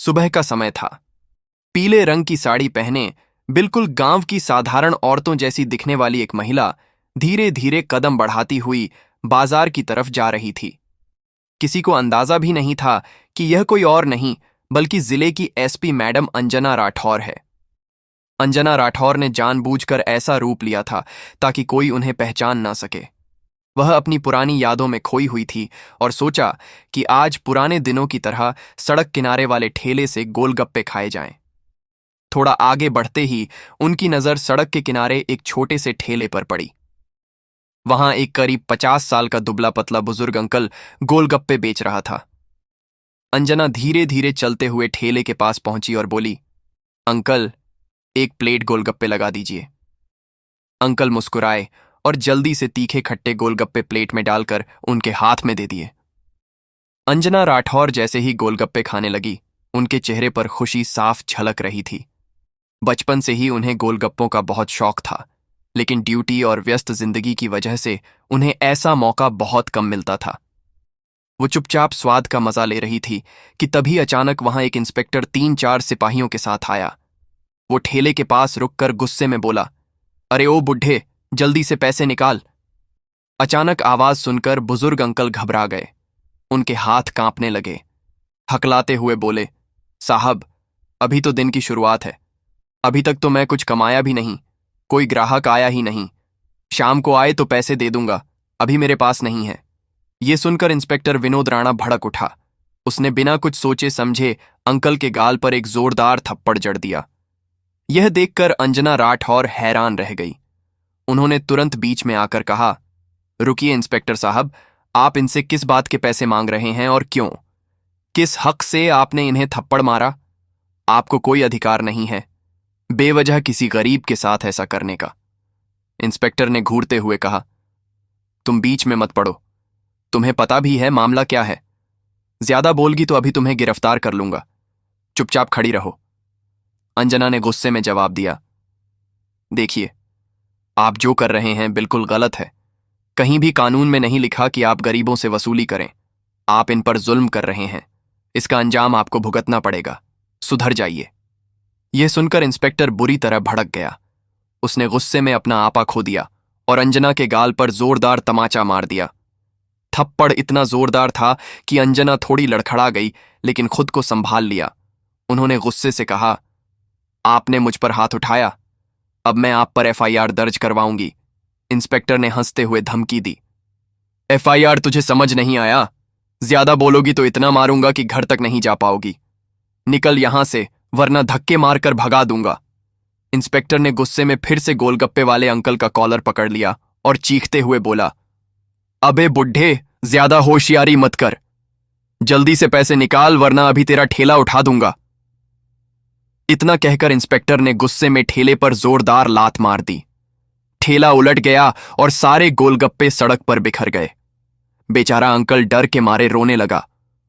सुबह का समय था। पीले रंग की साड़ी पहने बिल्कुल गांव की साधारण औरतों जैसी दिखने वाली एक महिला धीरे धीरे कदम बढ़ाती हुई बाजार की तरफ जा रही थी। किसी को अंदाजा भी नहीं था कि यह कोई और नहीं बल्कि जिले की एसपी मैडम अंजना राठौर है। अंजना राठौर ने जानबूझकर ऐसा रूप लिया था ताकि कोई उन्हें पहचान ना सके। वह अपनी पुरानी यादों में खोई हुई थी और सोचा कि आज पुराने दिनों की तरह सड़क किनारे वाले ठेले से गोलगप्पे खाए जाएं। थोड़ा आगे बढ़ते ही उनकी नजर सड़क के किनारे एक छोटे से ठेले पर पड़ी। वहां एक करीब 50 साल का दुबला पतला बुजुर्ग अंकल गोलगप्पे बेच रहा था। अंजना धीरे धीरे चलते हुए ठेले के पास पहुंची और बोली, अंकल, एक प्लेट गोलगप्पे लगा दीजिए। अंकल मुस्कुराए और जल्दी से तीखे खट्टे गोलगप्पे प्लेट में डालकर उनके हाथ में दे दिए। अंजना राठौर जैसे ही गोलगप्पे खाने लगी, उनके चेहरे पर खुशी साफ झलक रही थी। बचपन से ही उन्हें गोलगप्पों का बहुत शौक था, लेकिन ड्यूटी और व्यस्त जिंदगी की वजह से उन्हें ऐसा मौका बहुत कम मिलता था। वो चुपचाप स्वाद का मजा ले रही थी कि तभी अचानक वहां एक इंस्पेक्टर 3-4 सिपाहियों के साथ आया। वो ठेले के पास रुककर गुस्से में बोला, अरे ओ बुढ़े, जल्दी से पैसे निकाल। अचानक आवाज सुनकर बुजुर्ग अंकल घबरा गए। उनके हाथ कांपने लगे। हकलाते हुए बोले, साहब, अभी तो दिन की शुरुआत है। अभी तक तो मैं कुछ कमाया भी नहीं, कोई ग्राहक आया ही नहीं। शाम को आए तो पैसे दे दूंगा, अभी मेरे पास नहीं है। ये सुनकर इंस्पेक्टर विनोद राणा भड़क उठा। उसने बिना कुछ सोचे समझे अंकल के गाल पर एक जोरदार थप्पड़ जड़ दिया। यह देखकर अंजना राठौर हैरान रह गई। उन्होंने तुरंत बीच में आकर कहा, रुकिए इंस्पेक्टर साहब, आप इनसे किस बात के पैसे मांग रहे हैं और क्यों? किस हक से आपने इन्हें थप्पड़ मारा? आपको कोई अधिकार नहीं है बेवजह किसी गरीब के साथ ऐसा करने का। इंस्पेक्टर ने घूरते हुए कहा, तुम बीच में मत पड़ो, तुम्हें पता भी है मामला क्या है। ज्यादा बोलगी तो अभी तुम्हें गिरफ्तार कर लूंगा। चुपचाप खड़ी रहो। अंजना ने गुस्से में जवाब दिया, देखिए, आप जो कर रहे हैं बिल्कुल गलत है। कहीं भी कानून में नहीं लिखा कि आप गरीबों से वसूली करें। आप इन पर जुल्म कर रहे हैं। इसका अंजाम आपको भुगतना पड़ेगा। सुधर जाइए। यह सुनकर इंस्पेक्टर बुरी तरह भड़क गया। उसने गुस्से में अपना आपा खो दिया और अंजना के गाल पर जोरदार तमाचा मार दिया। थप्पड़ इतना जोरदार था कि अंजना थोड़ी लड़खड़ा गई, लेकिन खुद को संभाल लिया। उन्होंने गुस्से से कहा, आपने मुझ पर हाथ उठाया, अब मैं आप पर एफआईआर दर्ज करवाऊंगी। इंस्पेक्टर ने हंसते हुए धमकी दी, एफआईआर तुझे समझ नहीं आया? ज्यादा बोलोगी तो इतना मारूंगा कि घर तक नहीं जा पाओगी। निकल यहां से, वरना धक्के मारकर भगा दूंगा। इंस्पेक्टर ने गुस्से में फिर से गोलगप्पे वाले अंकल का कॉलर पकड़ लिया और चीखते हुए बोला, अबे बुढ़े, ज्यादा होशियारी मत कर। जल्दी से पैसे निकाल, वरना अभी तेरा ठेला उठा दूंगा। इतना कहकर इंस्पेक्टर ने गुस्से में ठेले पर जोरदार लात मार दी। ठेला उलट गया और सारे गोलगप्पे सड़क पर बिखर गए। बेचारा अंकल डर के मारे रोने लगा।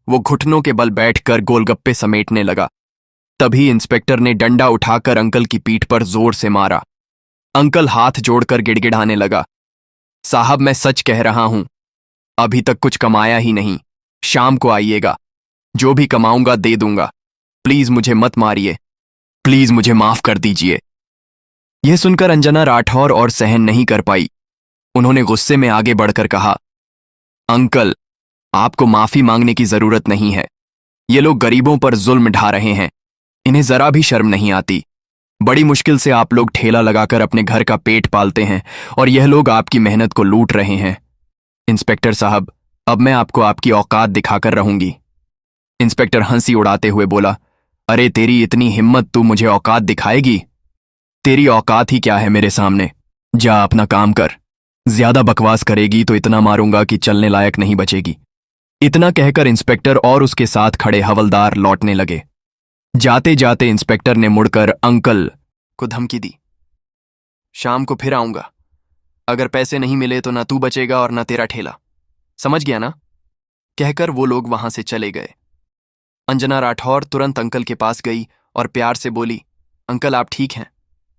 वो घुटनों के बल बैठकर गोलगप्पे समेटने लगा। तभी इंस्पेक्टर ने डंडा उठाकर अंकल की पीठ पर जोर से मारा। अंकल हाथ जोड़कर गिड़गिड़ाने लगा, साहब, मैं सच कह रहा हूं, अभी तक कुछ कमाया ही नहीं। शाम को आइएगा, जो भी कमाऊंगा दे दूंगा। प्लीज मुझे मत मारिए, प्लीज मुझे माफ कर दीजिए। यह सुनकर अंजना राठौर और सहन नहीं कर पाई। उन्होंने गुस्से में आगे बढ़कर कहा, अंकल, आपको माफी मांगने की जरूरत नहीं है। ये लोग गरीबों पर जुल्म ढा रहे हैं, इन्हें जरा भी शर्म नहीं आती। बड़ी मुश्किल से आप लोग ठेला लगाकर अपने घर का पेट पालते हैं और यह लोग आपकी मेहनत को लूट रहे हैं। इंस्पेक्टर साहब, अब मैं आपको आपकी औकात दिखाकर रहूंगी। इंस्पेक्टर हंसी उड़ाते हुए बोला, अरे तेरी इतनी हिम्मत, तू मुझे औकात दिखाएगी? तेरी औकात ही क्या है मेरे सामने। जा अपना काम कर। ज्यादा बकवास करेगी तो इतना मारूंगा कि चलने लायक नहीं बचेगी। इतना कहकर इंस्पेक्टर और उसके साथ खड़े हवलदार लौटने लगे। जाते जाते इंस्पेक्टर ने मुड़कर अंकल को धमकी दी, शाम को फिर आऊंगा। अगर पैसे नहीं मिले तो ना तू बचेगा और ना तेरा ठेला। समझ गया ना? कहकर वो लोग वहां से चले गए। अंजना राठौर तुरंत अंकल के पास गई और प्यार से बोली, अंकल आप ठीक हैं,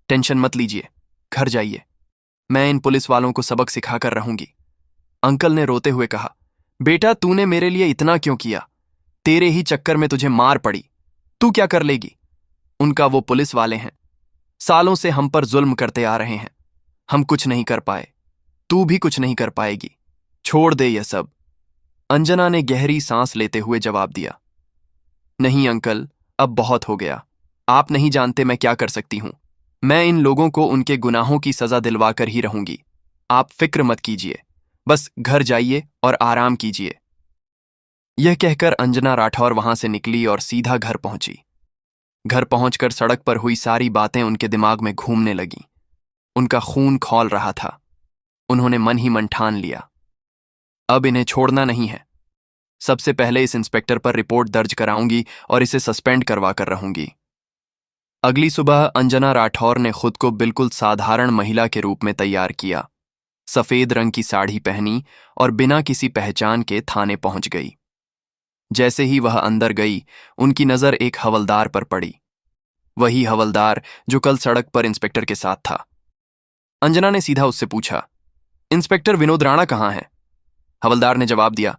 टेंशन मत लीजिए, घर जाइए। मैं इन पुलिस वालों को सबक सिखाकर रहूंगी। अंकल ने रोते हुए कहा, बेटा तूने मेरे लिए इतना क्यों किया? तेरे ही चक्कर में तुझे मार पड़ी। तू क्या कर लेगी? उनका वो पुलिस वाले हैं, सालों से हम पर जुल्म करते आ रहे हैं। हम कुछ नहीं कर पाए, तू भी कुछ नहीं कर पाएगी। छोड़ दे ये सब। अंजना ने गहरी सांस लेते हुए जवाब दिया। नहीं अंकल, अब बहुत हो गया। आप नहीं जानते मैं क्या कर सकती हूं। मैं इन लोगों को उनके गुनाहों की सजा दिलवाकर ही रहूंगी। आप फिक्र मत कीजिए, बस घर जाइए और आराम कीजिए। यह कहकर अंजना राठौर वहां से निकली और सीधा घर पहुंची। घर पहुंचकर सड़क पर हुई सारी बातें उनके दिमाग में घूमने लगीं। उनका खून खौल रहा था। उन्होंने मन ही मन ठान लिया, अब इन्हें छोड़ना नहीं है। सबसे पहले इस इंस्पेक्टर पर रिपोर्ट दर्ज कराऊंगी और इसे सस्पेंड करवा कर रहूंगी। अगली सुबह अंजना राठौर ने खुद को बिल्कुल साधारण महिला के रूप में तैयार किया। सफेद रंग की साड़ी पहनी और बिना किसी पहचान के थाने पहुंच गई। जैसे ही वह अंदर गई, उनकी नजर एक हवलदार पर पड़ी। वही हवलदार जो कल सड़क पर इंस्पेक्टर के साथ था। अंजना ने सीधा उससे पूछा, इंस्पेक्टर विनोद राणा कहाँ है? हवलदार ने जवाब दिया,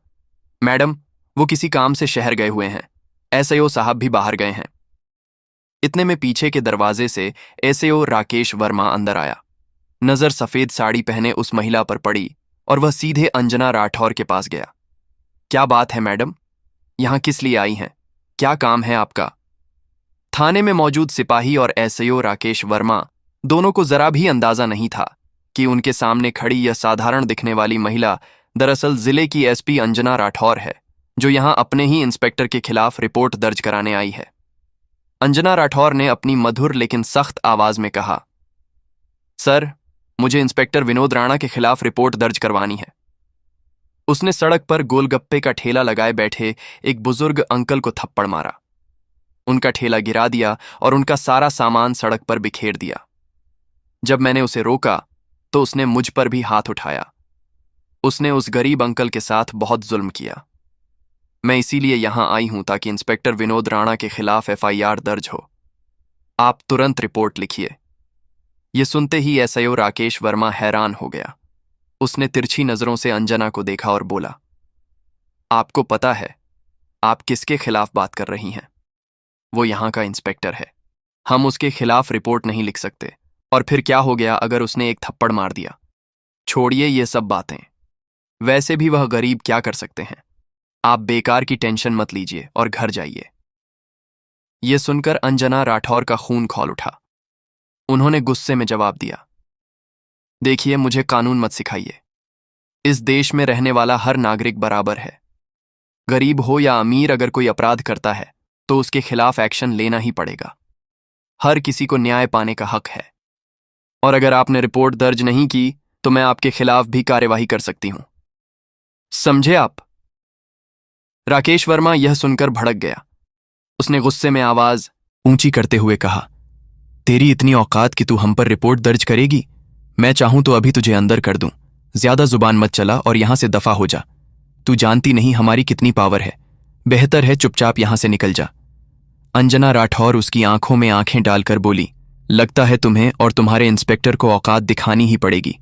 मैडम, वो किसी काम से शहर गए हुए हैं। एसएओ साहब भी बाहर गए हैं। इतने में पीछे के दरवाजे से एसएओ राकेश वर्मा अंदर आया। नजर सफेद साड़ी पहने उस महिला पर पड़ी और वह सीधे अंजना राठौर के पास गया। क्या बात है मैडम, यहां किस लिए आई हैं? क्या काम है आपका? थाने में मौजूद सिपाही और एसएओ राकेश वर्मा दोनों को जरा भी अंदाजा नहीं था कि उनके सामने खड़ी यह साधारण दिखने वाली महिला दरअसल जिले की एसपी अंजना राठौर है, जो यहां अपने ही इंस्पेक्टर के खिलाफ रिपोर्ट दर्ज कराने आई है। अंजना राठौर ने अपनी मधुर लेकिन सख्त आवाज में कहा, सर, मुझे इंस्पेक्टर विनोद राणा के खिलाफ रिपोर्ट दर्ज करवानी है। उसने सड़क पर गोलगप्पे का ठेला लगाए बैठे एक बुजुर्ग अंकल को थप्पड़ मारा। उनका ठेला गिरा दिया और उनका सारा सामान सड़क पर बिखेर दिया। जब मैंने उसे रोका तो उसने मुझ पर भी हाथ उठाया। उसने उस गरीब अंकल के साथ बहुत जुल्म किया। मैं इसीलिए यहां आई हूं ताकि इंस्पेक्टर विनोद राणा के खिलाफ एफआईआर दर्ज हो। आप तुरंत रिपोर्ट लिखिए। यह सुनते ही एसआईओ राकेश वर्मा हैरान हो गया। उसने तिरछी नजरों से अंजना को देखा और बोला, आपको पता है आप किसके खिलाफ बात कर रही हैं? वो यहां का इंस्पेक्टर है। हम उसके खिलाफ रिपोर्ट नहीं लिख सकते। और फिर क्या हो गया अगर उसने एक थप्पड़ मार दिया? छोड़िए ये सब बातें, वैसे भी वह गरीब क्या कर सकते हैं। आप बेकार की टेंशन मत लीजिए और घर जाइए। यह सुनकर अंजना राठौर का खून खौल उठा। उन्होंने गुस्से में जवाब दिया, देखिए, मुझे कानून मत सिखाइए। इस देश में रहने वाला हर नागरिक बराबर है। गरीब हो या अमीर, अगर कोई अपराध करता है तो उसके खिलाफ एक्शन लेना ही पड़ेगा। हर किसी को न्याय पाने का हक है। और अगर आपने रिपोर्ट दर्ज नहीं की तो मैं आपके खिलाफ भी कार्यवाही कर सकती हूं। समझे आप? राकेश वर्मा यह सुनकर भड़क गया। उसने गुस्से में आवाज ऊंची करते हुए कहा, तेरी इतनी औकात कि तू हम पर रिपोर्ट दर्ज करेगी? मैं चाहूं तो अभी तुझे अंदर कर दूं। ज्यादा जुबान मत चला और यहां से दफा हो जा। तू जानती नहीं हमारी कितनी पावर है। बेहतर है चुपचाप यहां से निकल जा। अंजना राठौर उसकी आंखों में आंखें डालकर बोली, लगता है तुम्हें और तुम्हारे इंस्पेक्टर को औकात दिखानी ही पड़ेगी।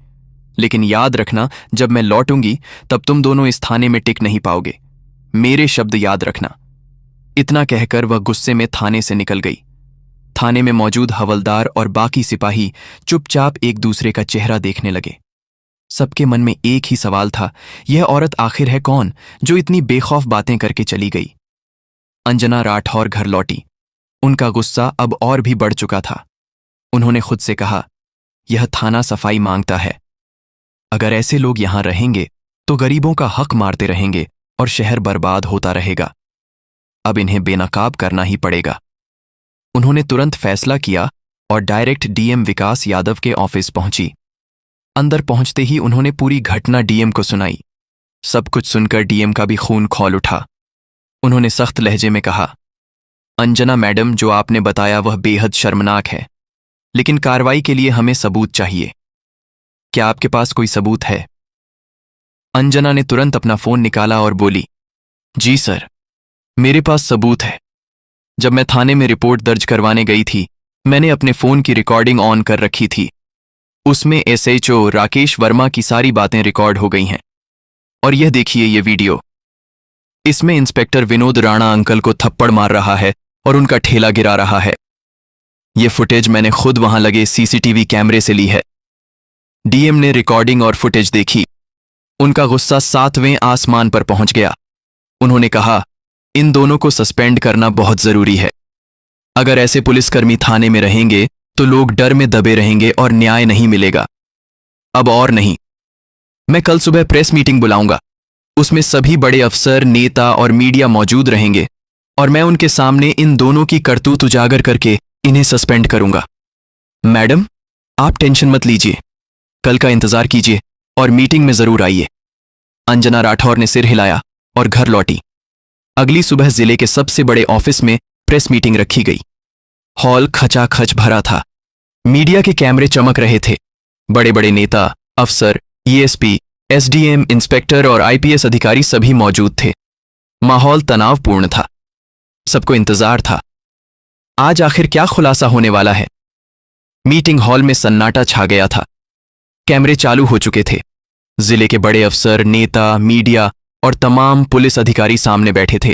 लेकिन याद रखना, जब मैं लौटूंगी तब तुम दोनों इस थाने में टिक नहीं पाओगे। मेरे शब्द याद रखना। इतना कहकर वह गुस्से में थाने से निकल गई। थाने में मौजूद हवलदार और बाकी सिपाही चुपचाप एक दूसरे का चेहरा देखने लगे। सबके मन में एक ही सवाल था, यह औरत आखिर है कौन जो इतनी बेखौफ बातें करके चली गई? अंजना राठौर घर लौटी। उनका गुस्सा अब और भी बढ़ चुका था। उन्होंने खुद से कहा, यह थाना सफाई मांगता है। अगर ऐसे लोग यहां रहेंगे तो गरीबों का हक मारते रहेंगे और शहर बर्बाद होता रहेगा। अब इन्हें बेनकाब करना ही पड़ेगा। उन्होंने तुरंत फैसला किया और डायरेक्ट डीएम विकास यादव के ऑफिस पहुंची। अंदर पहुंचते ही उन्होंने पूरी घटना डीएम को सुनाई। सब कुछ सुनकर डीएम का भी खून खौल उठा। उन्होंने सख्त लहजे में कहा, अंजना मैडम, जो आपने बताया वह बेहद शर्मनाक है, लेकिन कार्रवाई के लिए हमें सबूत चाहिए। क्या आपके पास कोई सबूत है? अंजना ने तुरंत अपना फोन निकाला और बोली, जी सर, मेरे पास सबूत है। जब मैं थाने में रिपोर्ट दर्ज करवाने गई थी, मैंने अपने फोन की रिकॉर्डिंग ऑन कर रखी थी। उसमें एसएचओ राकेश वर्मा की सारी बातें रिकॉर्ड हो गई हैं। और यह देखिए ये वीडियो। इसमें इंस्पेक्टर विनोद राणा अंकल को थप्पड़ मार रहा है और उनका ठेला गिरा रहा है। ये फुटेज मैंने खुद वहां लगे सीसीटीवी कैमरे से ली है। डीएम ने रिकॉर्डिंग और फुटेज देखी। उनका गुस्सा 7वें आसमान पर पहुंच गया। उन्होंने कहा, इन दोनों को सस्पेंड करना बहुत जरूरी है। अगर ऐसे पुलिसकर्मी थाने में रहेंगे तो लोग डर में दबे रहेंगे और न्याय नहीं मिलेगा। अब और नहीं। मैं कल सुबह प्रेस मीटिंग बुलाऊंगा। उसमें सभी बड़े अफसर, नेता और मीडिया मौजूद रहेंगे और मैं उनके सामने इन दोनों की करतूत उजागर करके इन्हें सस्पेंड करूंगा। मैडम, आप टेंशन मत लीजिए, कल का इंतजार कीजिए और मीटिंग में जरूर आइए। अंजना राठौर ने सिर हिलाया और घर लौटी। अगली सुबह जिले के सबसे बड़े ऑफिस में प्रेस मीटिंग रखी गई। हॉल खचाखच भरा था। मीडिया के कैमरे चमक रहे थे। बड़े बड़े नेता, अफसर, ईएसपी, एसडीएम, इंस्पेक्टर और आईपीएस अधिकारी सभी मौजूद थे। माहौल तनावपूर्ण था। सबको इंतजार था, आज आखिर क्या खुलासा होने वाला है। मीटिंग हॉल में सन्नाटा छा गया था। कैमरे चालू हो चुके थे। जिले के बड़े अफसर, नेता, मीडिया और तमाम पुलिस अधिकारी सामने बैठे थे।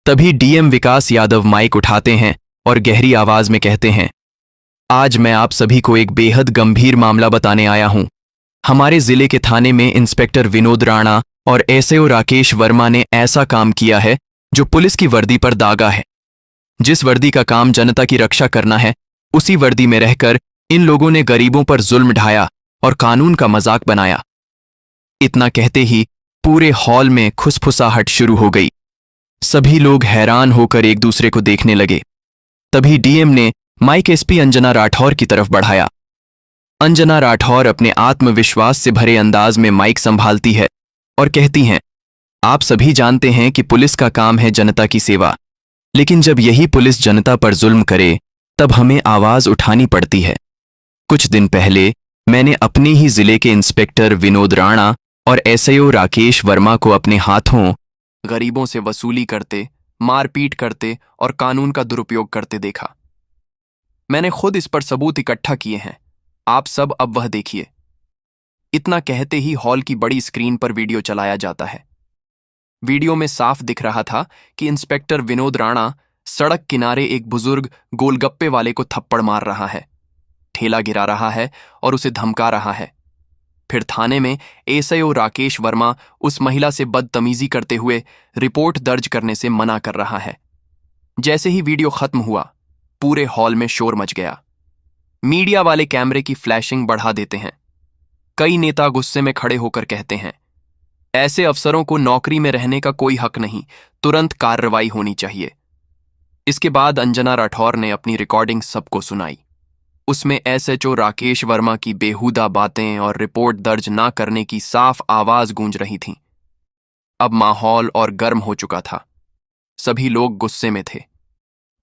तभी डीएम विकास यादव माइक उठाते हैं और गहरी आवाज में कहते हैं, आज मैं आप सभी को एक बेहद गंभीर मामला बताने आया हूं। हमारे जिले के थाने में इंस्पेक्टर विनोद राणा और एसएओ राकेश वर्मा ने ऐसा काम किया है जो पुलिस की वर्दी पर दागा है। जिस वर्दी का काम जनता की रक्षा करना है, उसी वर्दी में रहकर इन लोगों ने गरीबों पर जुल्म ढाया और कानून का मजाक बनाया। इतना कहते ही पूरे हॉल में खुसफुसाहट शुरू हो गई। सभी लोग हैरान होकर एक दूसरे को देखने लगे। तभी डीएम ने माइक एसपी अंजना राठौर की तरफ बढ़ाया। अंजना राठौर अपने आत्मविश्वास से भरे अंदाज में माइक संभालती है और कहती हैं, आप सभी जानते हैं कि पुलिस का काम है जनता की सेवा, लेकिन जब यही पुलिस जनता पर जुल्म करे तब हमें आवाज उठानी पड़ती है। कुछ दिन पहले मैंने अपने ही जिले के इंस्पेक्टर विनोद राणा और एसएओ राकेश वर्मा को अपने हाथों गरीबों से वसूली करते, मारपीट करते और कानून का दुरुपयोग करते देखा। मैंने खुद इस पर सबूत इकट्ठा किए हैं। आप सब अब वह देखिए। इतना कहते ही हॉल की बड़ी स्क्रीन पर वीडियो चलाया जाता है। वीडियो में साफ दिख रहा था कि इंस्पेक्टर विनोद राणा सड़क किनारे एक बुजुर्ग गोलगप्पे वाले को थप्पड़ मार रहा है, ठेला गिरा रहा है और उसे धमका रहा है। फिर थाने में एसआईओ राकेश वर्मा उस महिला से बदतमीजी करते हुए रिपोर्ट दर्ज करने से मना कर रहा है। जैसे ही वीडियो खत्म हुआ, पूरे हॉल में शोर मच गया। मीडिया वाले कैमरे की फ्लैशिंग बढ़ा देते हैं। कई नेता गुस्से में खड़े होकर कहते हैं, ऐसे अफसरों को नौकरी में रहने का कोई हक नहीं, तुरंत कार्रवाई होनी चाहिए। इसके बाद अंजना राठौर ने अपनी रिकॉर्डिंग सबको सुनाई। उसमें एसएचओ राकेश वर्मा की बेहुदा बातें और रिपोर्ट दर्ज ना करने की साफ आवाज गूंज रही थी। अब माहौल और गर्म हो चुका था। सभी लोग गुस्से में थे।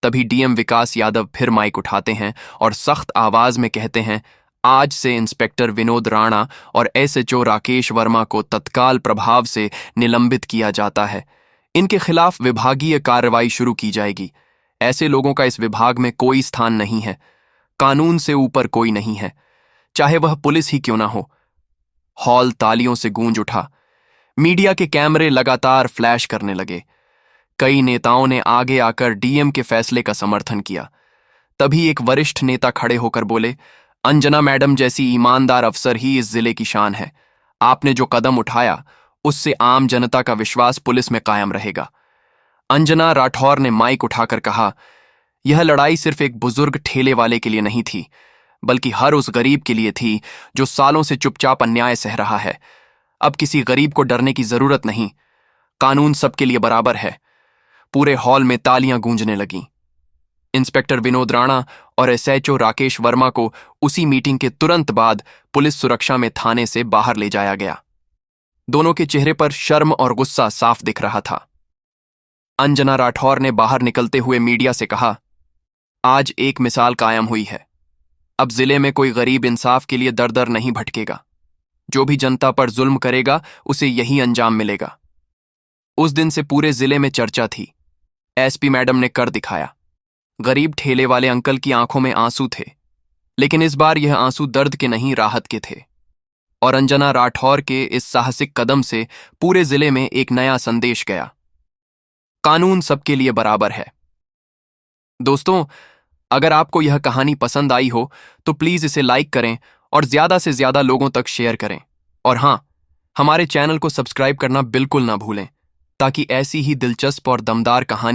तभी डीएम विकास यादव फिर माइक उठाते हैं और सख्त आवाज में कहते हैं, आज से इंस्पेक्टर विनोद राणा और एसएचओ राकेश वर्मा को तत्काल प्रभाव से निलंबित किया जाता है। इनके खिलाफ विभागीय कार्रवाई शुरू की जाएगी। ऐसे लोगों का इस विभाग में कोई स्थान नहीं है। कानून से ऊपर कोई नहीं है, चाहे वह पुलिस ही क्यों ना हो। हॉल तालियों से गूंज उठा। मीडिया के कैमरे लगातार फ्लैश करने लगे। कई नेताओं ने आगे आकर डीएम के फैसले का समर्थन किया। तभी एक वरिष्ठ नेता खड़े होकर बोले, अंजना मैडम जैसी ईमानदार अफसर ही इस जिले की शान है। आपने जो कदम उठाया उससे आम जनता का विश्वास पुलिस में कायम रहेगा। अंजना राठौर ने माइक उठाकर कहा, यह लड़ाई सिर्फ एक बुजुर्ग ठेले वाले के लिए नहीं थी, बल्कि हर उस गरीब के लिए थी जो सालों से चुपचाप अन्याय सह रहा है। अब किसी गरीब को डरने की जरूरत नहीं। कानून सबके लिए बराबर है। पूरे हॉल में तालियां गूंजने लगीं। इंस्पेक्टर विनोद राणा और एसएचओ राकेश वर्मा को उसी मीटिंग के तुरंत बाद पुलिस सुरक्षा में थाने से बाहर ले जाया गया। दोनों के चेहरे पर शर्म और गुस्सा साफ दिख रहा था। अंजना राठौर ने बाहर निकलते हुए मीडिया से कहा, आज एक मिसाल कायम हुई है। अब जिले में कोई गरीब इंसाफ के लिए दर दर नहीं भटकेगा। जो भी जनता पर जुल्म करेगा उसे यही अंजाम मिलेगा। उस दिन से पूरे जिले में चर्चा थी। एसपी मैडम ने कर दिखाया। गरीब ठेले वाले अंकल की आंखों में आंसू थे, लेकिन इस बार यह आंसू दर्द के नहीं, राहत के थे। और अंजना राठौर के इस साहसिक कदम से पूरे जिले में एक नया संदेश गया। कानून सबके लिए बराबर है। दोस्तों, अगर आपको यह कहानी पसंद आई हो तो प्लीज इसे लाइक करें और ज्यादा से ज्यादा लोगों तक शेयर करें। और हाँ, हमारे चैनल को सब्सक्राइब करना बिल्कुल ना भूलें, ताकि ऐसी ही दिलचस्प और दमदार कहानी